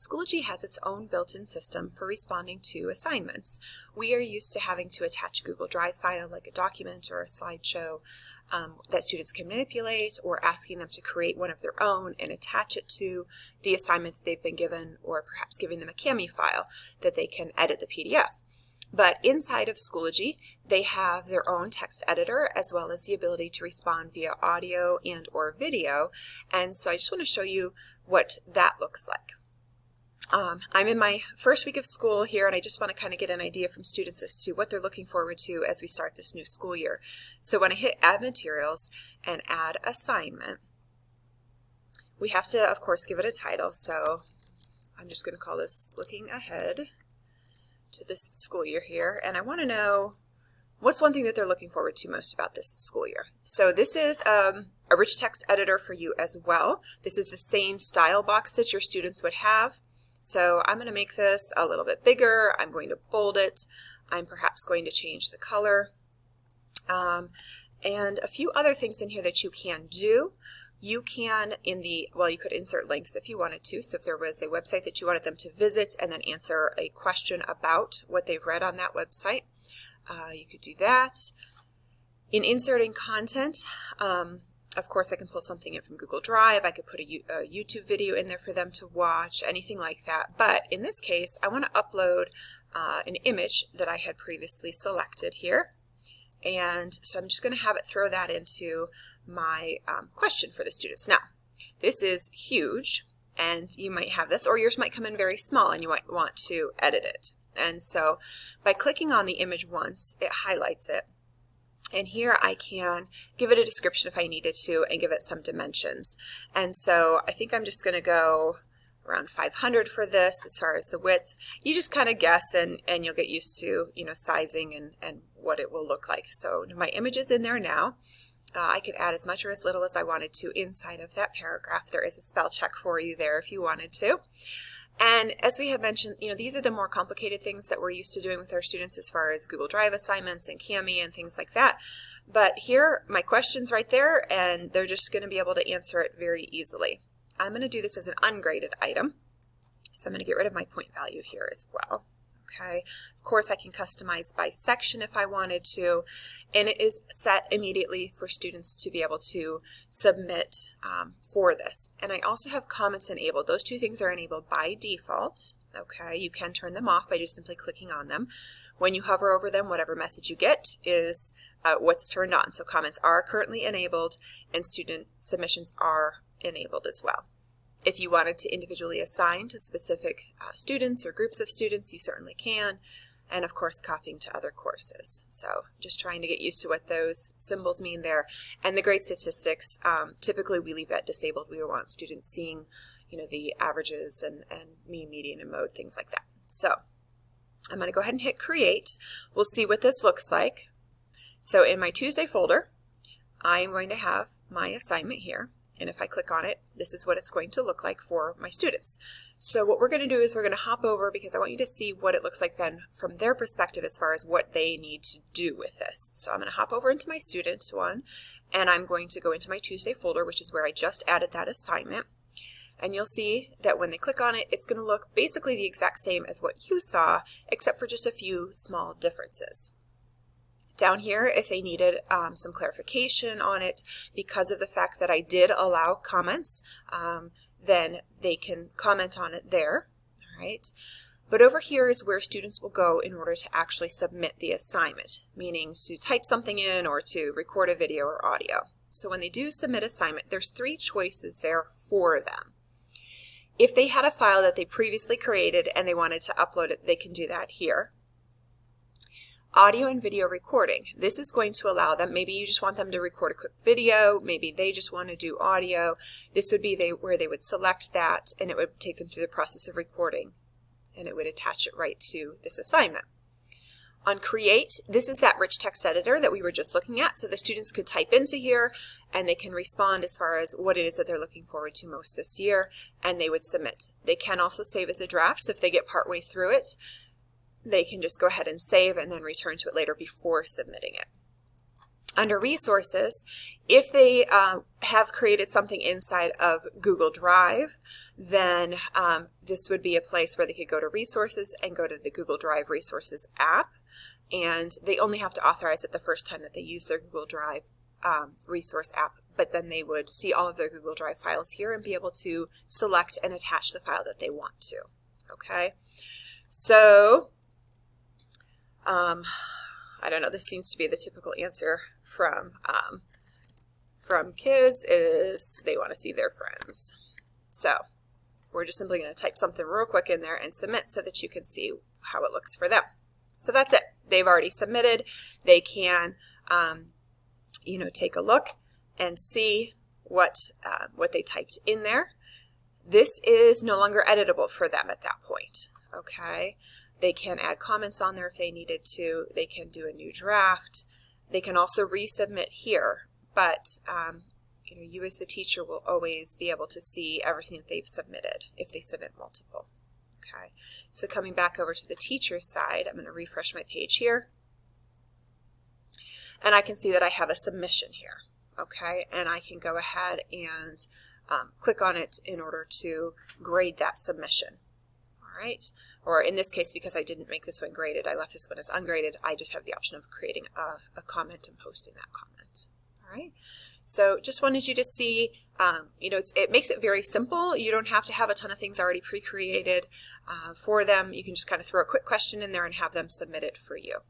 Schoology has its own built-in system for responding to assignments. We are used to having to attach a Google Drive file like a document or a slideshow that students can manipulate, or asking them to create one of their own and attach it to the assignment that they've been given, or perhaps giving them a Kami file that they can edit the PDF. But inside of Schoology, they have their own text editor as well as the ability to respond via audio and or video. And so I just want to show you what that looks like. I'm in my first week of school here, and I just want to kind of get an idea from students as to what they're looking forward to as we start this new school year. So when I hit Add Materials and Add Assignment, we have to, of course, give it a title. So I'm just going to call this Looking Ahead to this school year here, and I want to know what's one thing that they're looking forward to most about this school year. So this is a rich text editor for you as well. This is the same style box that your students would have. So I'm going to make this a little bit bigger. I'm going to bold it. I'm perhaps going to change the color. And a few other things in here that you can do. You can, you could insert links if you wanted to. So if there was a website that you wanted them to visit and then answer a question about what they've read on that website, you could do that. In inserting content, of course, I can pull something in from Google Drive. I could put a YouTube video in there for them to watch, anything like that. But in this case, I want to upload an image that I had previously selected here. And so I'm just going to have it throw that into my question for the students. Now, this is huge, and you might have this, or yours might come in very small, and you might want to edit it. And so by clicking on the image once, it highlights it. And here I can give it a description if I needed to and give it some dimensions. And so I think I'm just going to go around 500 for this as far as the width. You just kind of guess, and you'll get used to, sizing and what it will look like. So my image is in there now. I could add as much or as little as I wanted to inside of that paragraph. There is a spell check for you there if you wanted to. And as we have mentioned, these are the more complicated things that we're used to doing with our students as far as Google Drive assignments and Kami and things like that. But here, my question's right there, and they're just going to be able to answer it very easily. I'm going to do this as an ungraded item, so I'm going to get rid of my point value here as well. Okay. Of course, I can customize by section if I wanted to, and it is set immediately for students to be able to submit for this. And I also have comments enabled. Those two things are enabled by default. Okay, you can turn them off by just simply clicking on them. When you hover over them, whatever message you get is what's turned on. So comments are currently enabled, and student submissions are enabled as well. If you wanted to individually assign to specific students or groups of students, you certainly can. And of course, copying to other courses. So just trying to get used to what those symbols mean there. And the grade statistics, typically we leave that disabled. We want students seeing, the averages and mean, median, and mode, things like that. So I'm going to go ahead and hit create. We'll see what this looks like. So in my Tuesday folder, I'm going to have my assignment here. And if I click on it, this is what it's going to look like for my students. So what we're going to do is we're going to hop over, because I want you to see what it looks like then from their perspective as far as what they need to do with this. So I'm going to hop over into my student one, and I'm going to go into my Tuesday folder, which is where I just added that assignment. And you'll see that when they click on it, it's going to look basically the exact same as what you saw, except for just a few small differences. Down here, if they needed some clarification on it because of the fact that I did allow comments, then they can comment on it there. All right. But over here is where students will go in order to actually submit the assignment, meaning to type something in or to record a video or audio. So when they do submit assignment, there's 3 choices there for them. If they had a file that they previously created and they wanted to upload it, they can do that here. Audio and video recording. This is going to allow them, maybe you just want them to record a quick video, maybe they just want to do audio. This would be where they would select that, and it would take them through the process of recording, and it would attach it right to this assignment. On Create, this is that rich text editor that we were just looking at, so the students could type into here and they can respond as far as what it is that they're looking forward to most this year, and they would submit. They can also save as a draft, so if they get partway through it, they can just go ahead and save and then return to it later before submitting it. Under resources, if they have created something inside of Google Drive, then this would be a place where they could go to resources and go to the Google Drive Resources app. And they only have to authorize it the first time that they use their Google Drive resource app, but then they would see all of their Google Drive files here and be able to select and attach the file that they want to. Okay, so I don't know, this seems to be the typical answer from kids is they want to see their friends. So we're just simply going to type something real quick in there and submit so that you can see how it looks for them. So that's it. They've already submitted. They can, take a look and see what they typed in there. This is no longer editable for them at that point. Okay. They can add comments on there if they needed to. They can do a new draft. They can also resubmit here, but you as the teacher will always be able to see everything that they've submitted if they submit multiple. Okay, so coming back over to the teacher's side, I'm going to refresh my page here, and I can see that I have a submission here. Okay, and I can go ahead and click on it in order to grade that submission. All right, or in this case, because I didn't make this one graded, I left this one as ungraded, I just have the option of creating a comment and posting that comment. All right, so just wanted you to see, it makes it very simple. You don't have to have a ton of things already pre-created for them. You can just kind of throw a quick question in there and have them submit it for you.